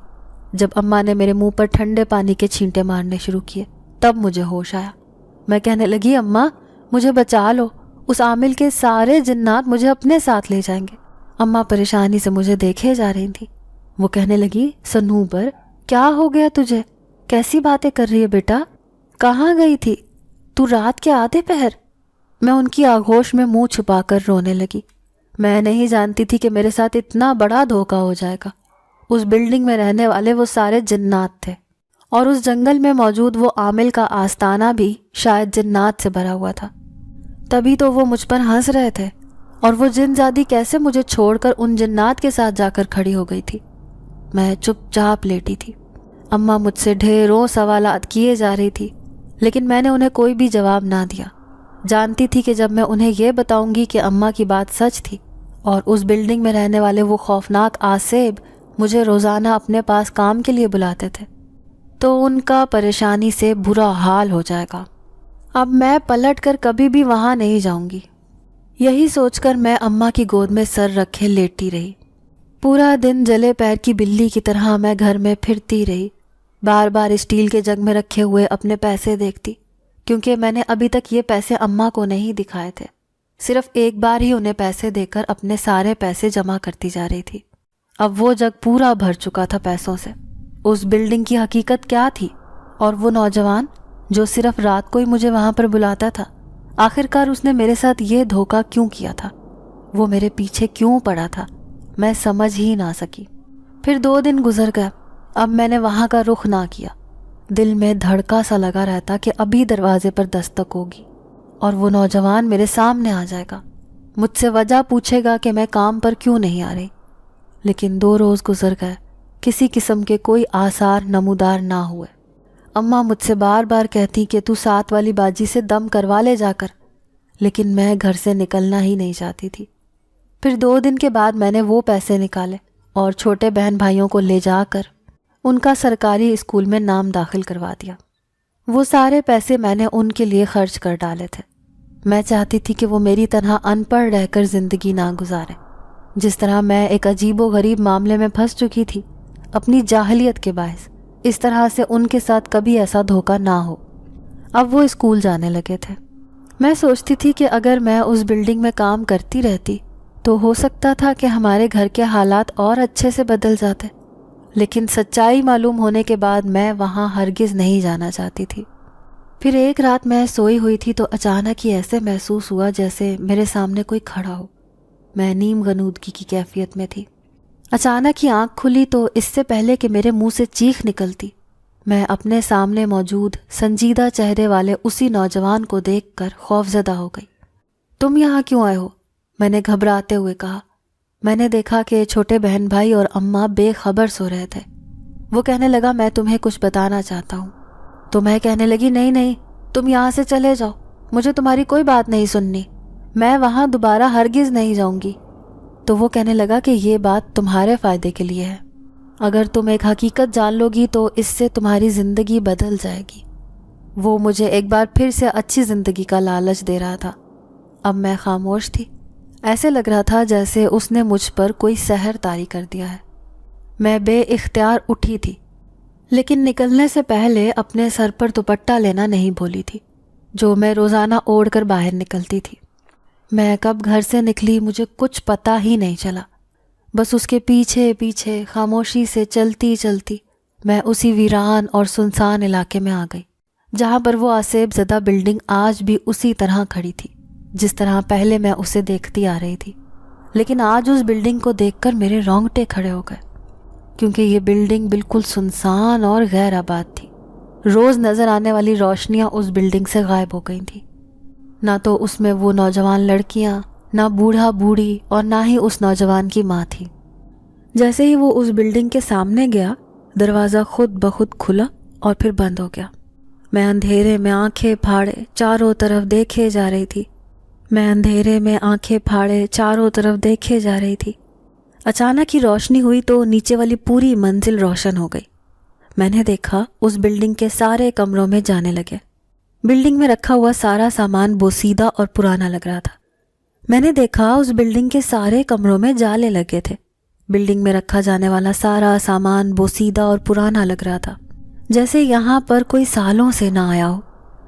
جب اماں نے میرے منہ پر ٹھنڈے پانی کے چھینٹے مارنے شروع کیے تب مجھے ہوش آیا۔ میں کہنے لگی اماں مجھے بچا لو، اس عامل کے سارے جنات مجھے اپنے ساتھ لے جائیں گے۔ اماں پریشانی سے مجھے دیکھے جا رہی تھی۔ وہ کہنے لگی سنوبر کیا ہو گیا تجھے؟ کیسی باتیں کر رہی ہے بیٹا؟ کہاں گئی تھی تو رات کے آدھے پہر؟ میں ان کی آغوش میں منہ چھپا کر رونے لگی۔ میں نہیں جانتی تھی کہ میرے ساتھ اتنا بڑا دھوکہ ہو جائے گا۔ اس بلڈنگ میں رہنے والے وہ سارے جنات تھے اور اس جنگل میں موجود وہ عامل کا آستانہ بھی شاید جنات سے بھرا ہوا تھا۔ تبھی تو وہ مجھ پر ہنس رہے تھے، اور وہ جن زادی کیسے مجھے چھوڑ کر ان جنات کے ساتھ جا کر کھڑی ہو گئی تھی۔ میں چپ چاپ لیٹی تھی۔ اماں مجھ سے ڈھیروں سوالات کیے جا رہی تھی، لیکن میں نے انہیں کوئی بھی جواب نہ دیا۔ جانتی تھی کہ جب میں انہیں یہ بتاؤں گی کہ اماں کی بات سچ تھی اور اس بلڈنگ میں رہنے والے وہ خوفناک آسیب مجھے روزانہ اپنے پاس کام کے لیے بلاتے تھے، تو ان کا پریشانی سے برا حال ہو جائے گا۔ اب میں پلٹ کر کبھی بھی وہاں نہیں جاؤں گی۔ یہی سوچ کر میں اماں کی گود میں سر رکھے لیٹی رہی۔ پورا دن جلے پیر کی بلی کی طرح میں گھر میں پھرتی رہی، بار بار اسٹیل کے جگ میں رکھے ہوئے اپنے پیسے دیکھتی، کیونکہ میں نے ابھی تک یہ پیسے اماں کو نہیں دکھائے تھے۔ صرف ایک بار ہی انہیں پیسے دے کر اپنے سارے پیسے جمع کرتی جا رہی تھی۔ اب وہ جگ پورا بھر چکا تھا پیسوں سے۔ اس بلڈنگ کی حقیقت کیا تھی؟ اور وہ نوجوان جو صرف رات کو ہی مجھے وہاں پر بلاتا تھا، آخرکار اس نے میرے ساتھ یہ دھوکہ کیوں کیا تھا؟ وہ میرے پیچھے کیوں پڑا تھا؟ میں سمجھ ہی نہ سکی۔ پھر 2 دن گزر گئے۔ اب میں نے وہاں کا رخ نہ کیا۔ دل میں دھڑکا سا لگا رہتا کہ ابھی دروازے پر دستک ہوگی اور وہ نوجوان میرے سامنے آ جائے گا، مجھ سے وجہ پوچھے گا کہ میں کام پر کیوں نہیں آ رہی۔ لیکن 2 روز گزر گئے، کسی قسم کے کوئی آثار نمودار نہ ہوئے۔ اماں مجھ سے بار بار کہتی کہ تو 7 والی باجی سے دم کروا لے جا کر، لیکن میں گھر سے نکلنا ہی نہیں چاہتی تھی۔ پھر 2 دن کے بعد میں نے وہ پیسے نکالے اور چھوٹے بہن بھائیوں کو لے جا کر ان کا سرکاری اسکول میں نام داخل کروا دیا۔ وہ سارے پیسے میں نے ان کے لیے خرچ کر ڈالے تھے۔ میں چاہتی تھی کہ وہ میری طرح ان پڑھ رہ کر زندگی نہ گزارے، جس طرح میں ایک عجیب و غریب معاملے میں پھنس چکی تھی اپنی جاہلیت کے باعث۔ اس طرح سے ان کے ساتھ کبھی ایسا دھوکہ نہ ہو۔ اب وہ اسکول جانے لگے تھے۔ میں سوچتی تھی کہ اگر میں اس بلڈنگ میں کام کرتی رہتی تو ہو سکتا تھا کہ ہمارے گھر کے حالات اور اچھے سے بدل جاتے، لیکن سچائی معلوم ہونے کے بعد میں وہاں ہرگز نہیں جانا چاہتی تھی۔ پھر ایک رات میں سوئی ہوئی تھی تو اچانک ہی ایسے محسوس ہوا جیسے میرے سامنے کوئی کھڑا ہو۔ میں نیم غنودگی کی کیفیت میں تھی۔ اچانک ہی آنکھ کھلی تو اس سے پہلے کہ میرے منہ سے چیخ نکلتی، میں اپنے سامنے موجود سنجیدہ چہرے والے اسی نوجوان کو دیکھ کر خوفزدہ ہو گئی۔ تم یہاں کیوں آئے ہو؟ میں نے گھبراتے ہوئے کہا۔ میں نے دیکھا کہ چھوٹے بہن بھائی اور اماں بے خبر سو رہے تھے۔ وہ کہنے لگا میں تمہیں کچھ بتانا چاہتا ہوں۔ تو میں کہنے لگی نہیں نہیں، تم یہاں سے چلے جاؤ، مجھے تمہاری کوئی بات نہیں سننی، میں وہاں دوبارہ ہرگز نہیں جاؤں گی۔ تو وہ کہنے لگا کہ یہ بات تمہارے فائدے کے لیے ہے، اگر تم ایک حقیقت جان لو گی تو اس سے تمہاری زندگی بدل جائے گی۔ وہ مجھے ایک بار پھر سے اچھی زندگی کا لالچ دے رہا تھا۔ اب میں خاموش تھی، ایسے لگ رہا تھا جیسے اس نے مجھ پر کوئی سحر طاری کر دیا ہے۔ میں بے اختیار اٹھی تھی، لیکن نکلنے سے پہلے اپنے سر پر دوپٹہ لینا نہیں بھولی تھی، جو میں روزانہ اوڑھ کر باہر نکلتی تھی۔ میں کب گھر سے نکلی مجھے کچھ پتہ ہی نہیں چلا، بس اس کے پیچھے پیچھے خاموشی سے چلتی چلتی میں اسی ویران اور سنسان علاقے میں آ گئی، جہاں پر وہ آسیب زدہ بلڈنگ آج بھی اسی طرح کھڑی تھی جس طرح پہلے میں اسے دیکھتی آ رہی تھی۔ لیکن آج اس بلڈنگ کو دیکھ کر میرے رونگٹے کھڑے ہو گئے، کیونکہ یہ بلڈنگ بالکل سنسان اور غیر آباد تھی۔ روز نظر آنے والی روشنیاں اس بلڈنگ سے غائب ہو گئی تھیں، نہ تو اس میں وہ نوجوان لڑکیاں، نہ بوڑھا بوڑھی، اور نہ ہی اس نوجوان کی ماں تھی۔ جیسے ہی وہ اس بلڈنگ کے سامنے گیا، دروازہ خود بخود کھلا اور پھر بند ہو گیا۔ میں اندھیرے میں آنکھیں پھاڑے چاروں طرف دیکھے جا رہی تھی، اچانک ہی روشنی ہوئی تو نیچے والی پوری منزل روشن ہو گئی۔ میں نے دیکھا اس بلڈنگ کے سارے کمروں میں جانے لگے۔ بلڈنگ میں رکھا ہوا سارا سامان بوسیدہ اور پرانا لگ رہا تھا۔ میں نے دیکھا اس بلڈنگ کے سارے کمروں میں جالے لگے تھے۔ بلڈنگ میں رکھا جانے والا سارا سامان بوسیدہ اور پرانا لگ رہا تھا، جیسے یہاں پر کوئی سالوں سے نہ آیا ہو۔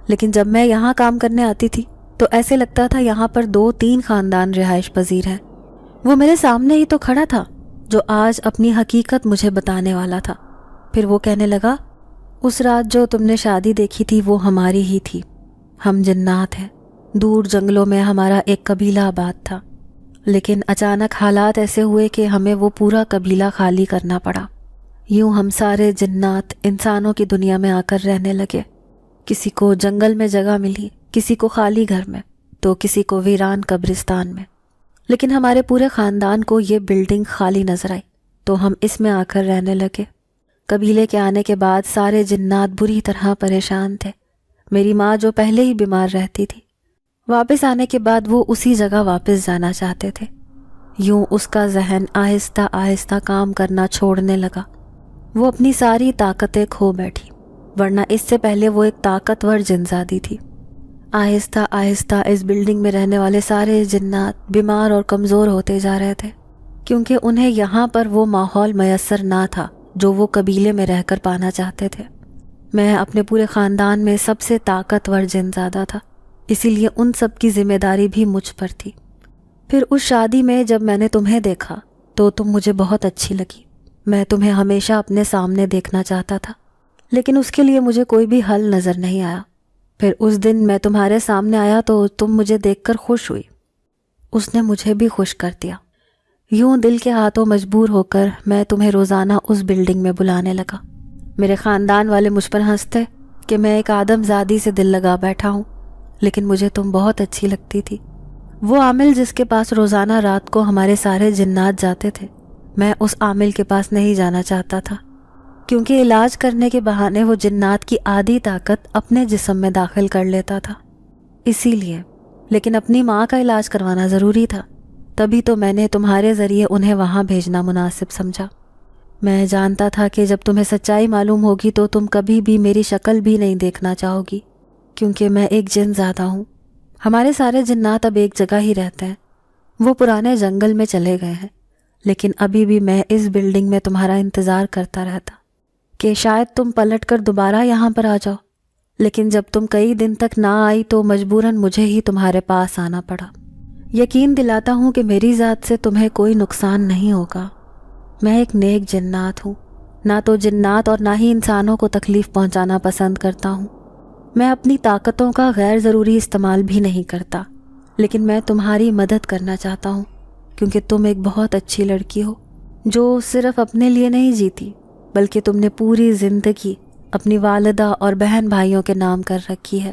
لیکن جب میں یہاں کام کرنے آتی تھی تو ایسے لگتا تھا یہاں پر 2-3 خاندان رہائش پذیر ہیں۔ وہ میرے سامنے ہی تو کھڑا تھا جو آج اپنی حقیقت مجھے بتانے والا تھا۔ پھر وہ کہنے لگا، اس رات جو تم نے شادی دیکھی تھی وہ ہماری ہی تھی، ہم جنات ہیں، دور جنگلوں میں ہمارا ایک قبیلہ آباد تھا، لیکن اچانک حالات ایسے ہوئے کہ ہمیں وہ پورا قبیلہ خالی کرنا پڑا۔ یوں ہم سارے جنات انسانوں کی دنیا میں آ کر رہنے لگے۔ کسی کو جنگل میں جگہ ملی، کسی کو خالی گھر میں، تو کسی کو ویران قبرستان میں، لیکن ہمارے پورے خاندان کو یہ بلڈنگ خالی نظر آئی تو ہم اس میں آ کر رہنے لگے۔ قبیلے کے آنے کے بعد سارے جنات بری طرح پریشان تھے۔ میری ماں جو پہلے ہی بیمار رہتی تھی، واپس آنے کے بعد وہ اسی جگہ واپس جانا چاہتے تھے۔ یوں اس کا ذہن آہستہ آہستہ کام کرنا چھوڑنے لگا۔ وہ اپنی ساری طاقتیں کھو بیٹھی، ورنہ اس سے پہلے وہ ایک طاقتور جنزادی تھی۔ آہستہ آہستہ اس بلڈنگ میں رہنے والے سارے جنات بیمار اور کمزور ہوتے جا رہے تھے، کیونکہ انہیں یہاں پر وہ ماحول میسر نہ تھا جو وہ قبیلے میں رہ کر پانا چاہتے تھے۔ میں اپنے پورے خاندان میں سب سے طاقتور جنزادہ تھا، اسی لیے ان سب کی ذمہ داری بھی مجھ پر تھی۔ پھر اس شادی میں جب میں نے تمہیں دیکھا تو تم مجھے بہت اچھی لگی۔ میں تمہیں ہمیشہ اپنے سامنے دیکھنا چاہتا تھا، لیکن اس کے لیے مجھے کوئی بھی حل نظر نہیں آیا۔ پھر اس دن میں تمہارے سامنے آیا تو تم مجھے دیکھ کر خوش ہوئی، اس نے مجھے بھی خوش کر دیا۔ یوں دل کے ہاتھوں مجبور ہو کر میں تمہیں روزانہ اس بلڈنگ میں بلانے لگا۔ میرے خاندان والے مجھ پر ہنستے کہ میں ایک آدم زادی سے دل لگا بیٹھا ہوں، لیکن مجھے تم بہت اچھی لگتی تھی۔ وہ عامل جس کے پاس روزانہ رات کو ہمارے سارے جنات جاتے تھے، میں اس عامل کے پاس نہیں جانا چاہتا تھا، کیونکہ علاج کرنے کے بہانے وہ جنات کی آدھی طاقت اپنے جسم میں داخل کر لیتا تھا۔ اسی لیے، لیکن اپنی ماں کا علاج کروانا ضروری تھا، تبھی تو میں نے تمہارے ذریعے انہیں وہاں بھیجنا مناسب سمجھا۔ میں جانتا تھا کہ جب تمہیں سچائی معلوم ہوگی تو تم کبھی بھی میری شکل بھی نہیں دیکھنا چاہو گی، کیونکہ میں ایک جن زادہ ہوں۔ ہمارے سارے جنات اب ایک جگہ ہی رہتے ہیں، وہ پرانے جنگل میں چلے گئے ہیں، لیکن ابھی بھی میں اس بلڈنگ میں تمہارا انتظار کرتا رہتا کہ شاید تم پلٹ کر دوبارہ یہاں پر آ جاؤ، لیکن جب تم کئی دن تک نہ آئی تو مجبوراً مجھے ہی تمہارے پاس آنا پڑا۔ یقین دلاتا ہوں کہ میری ذات سے تمہیں کوئی نقصان نہیں ہوگا۔ میں ایک نیک جنات ہوں، نہ تو جنات اور نہ ہی انسانوں کو تکلیف پہنچانا پسند کرتا ہوں۔ میں اپنی طاقتوں کا غیر ضروری استعمال بھی نہیں کرتا، لیکن میں تمہاری مدد کرنا چاہتا ہوں، کیونکہ تم ایک بہت اچھی لڑکی ہو جو صرف اپنے لیے نہیں جیتی، بلکہ تم نے پوری زندگی اپنی والدہ اور بہن بھائیوں کے نام کر رکھی ہے۔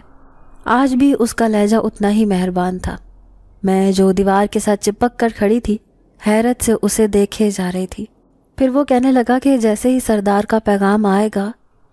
آج بھی اس کا لہجہ اتنا ہی مہربان تھا۔ میں جو دیوار کے ساتھ چپک کر کھڑی تھی، حیرت سے اسے دیکھے جا رہی تھی۔ پھر وہ کہنے لگا کہ جیسے ہی سردار کا پیغام آئے گا،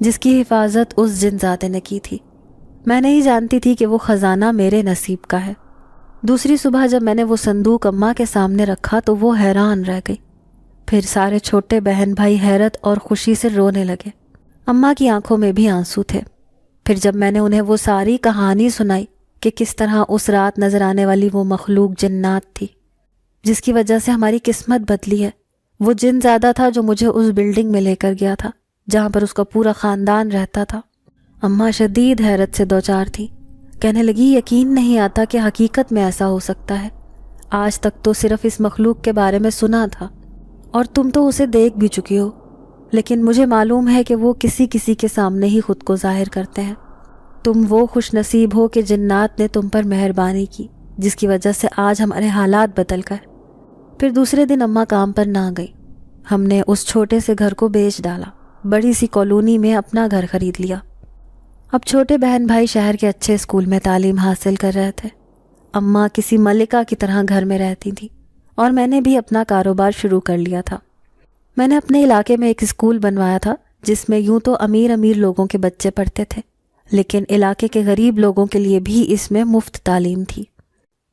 جس کی حفاظت اس جن زادے نے کی تھی۔ میں نہیں جانتی تھی کہ وہ خزانہ میرے نصیب کا ہے۔ دوسری صبح جب میں نے وہ صندوق اماں کے سامنے رکھا تو وہ حیران رہ گئی۔ پھر سارے چھوٹے بہن بھائی حیرت اور خوشی سے رونے لگے۔ اماں کی آنکھوں میں بھی آنسو تھے۔ پھر جب میں نے انہیں وہ ساری کہانی سنائی کہ کس طرح اس رات نظر آنے والی وہ مخلوق جنات تھی جس کی وجہ سے ہماری قسمت بدلی ہے، وہ جن زادہ تھا جو مجھے اس بلڈنگ میں لے کر گیا تھا جہاں پر اس کا پورا خاندان رہتا تھا۔ اماں شدید حیرت سے دوچار تھی۔ کہنے لگی یقین نہیں آتا کہ حقیقت میں ایسا ہو سکتا ہے۔ آج تک تو صرف اس مخلوق کے بارے میں سنا تھا اور تم تو اسے دیکھ بھی چکی ہو، لیکن مجھے معلوم ہے کہ وہ کسی کے سامنے ہی خود کو ظاہر کرتے ہیں۔ تم وہ خوش نصیب ہو کہ جنات نے تم پر مہربانی کی جس کی وجہ سے آج ہمارے حالات بدل گئے۔ پھر دوسرے دن اماں کام پر نہ گئی۔ ہم نے اس چھوٹے سے گھر کو بیچ ڈالا، بڑی سی کالونی میں اپنا گھر خرید لیا۔ اب چھوٹے بہن بھائی شہر کے اچھے اسکول میں تعلیم حاصل کر رہے تھے۔ اماں کسی ملکہ کی طرح گھر میں رہتی تھی اور میں نے بھی اپنا کاروبار شروع کر لیا تھا۔ میں نے اپنے علاقے میں ایک اسکول بنوایا تھا جس میں یوں تو امیر لوگوں کے بچے پڑھتے تھے، لیکن علاقے کے غریب لوگوں کے لیے بھی اس میں مفت تعلیم تھی۔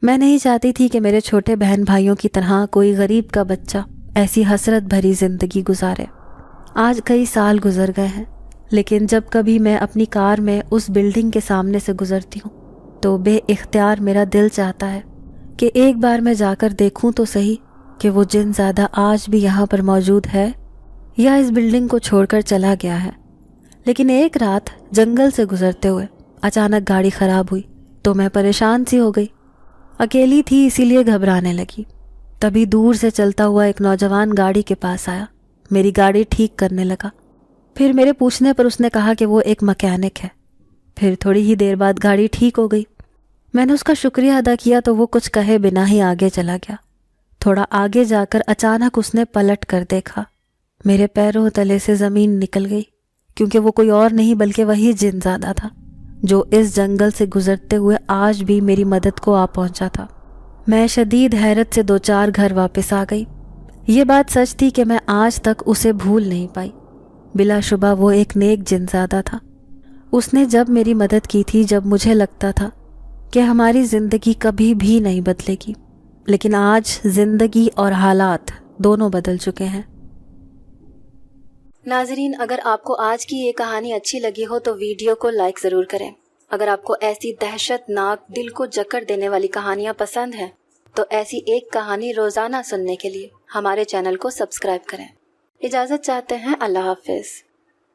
میں نہیں چاہتی تھی کہ میرے چھوٹے بہن بھائیوں کی طرح کوئی غریب کا بچہ ایسی حسرت بھری زندگی گزارے۔ آج کئی سال گزر گئے ہیں، لیکن جب کبھی میں اپنی کار میں اس بلڈنگ کے سامنے سے گزرتی ہوں تو بے اختیار میرا دل چاہتا ہے کہ ایک بار میں جا کر دیکھوں تو صحیح کہ وہ جن زادہ آج بھی یہاں پر موجود ہے یا اس بلڈنگ کو چھوڑ کر چلا گیا ہے۔ لیکن ایک رات جنگل سے گزرتے ہوئے اچانک گاڑی خراب ہوئی تو میں پریشان سی ہو گئی۔ اکیلی تھی اسی لیے گھبرانے لگی۔ تبھی دور سے چلتا ہوا ایک نوجوان گاڑی کے پاس آیا، میری گاڑی ٹھیک کرنے لگا۔ پھر میرے پوچھنے پر اس نے کہا کہ وہ ایک مکینک ہے۔ پھر تھوڑی ہی دیر بعد گاڑی ٹھیک ہو گئی۔ میں نے اس کا شکریہ ادا کیا تو وہ کچھ کہے بنا ہی آگے چلا گیا۔ تھوڑا آگے جا کر اچانک اس نے پلٹ کر دیکھا۔ میرے پیروں تلے سے زمین نکل گئی، کیونکہ وہ کوئی اور نہیں بلکہ وہی جن زادہ تھا جو اس جنگل سے گزرتے ہوئے آج بھی میری مدد کو آ پہنچا تھا۔ میں شدید حیرت سے دوچار گھر واپس آ گئی۔ یہ بات سچ تھی کہ میں آج تک اسے بھول نہیں پائی۔ بلا شبہ وہ ایک نیک جن زادہ تھا۔ اس نے جب میری مدد کی تھی جب مجھے لگتا تھا کہ ہماری زندگی کبھی بھی نہیں بدلے گی، لیکن آج زندگی اور حالات دونوں بدل چکے ہیں۔ ناظرین، اگر آپ کو آج کی یہ کہانی اچھی لگی ہو تو ویڈیو کو لائک ضرور کریں۔ اگر آپ کو ایسی دہشت ناک دل کو جکڑ دینے والی کہانیاں پسند ہیں تو ایسی ایک کہانی روزانہ سننے کے لیے ہمارے چینل کو سبسکرائب کریں۔ اجازت چاہتے ہیں، اللہ حافظ۔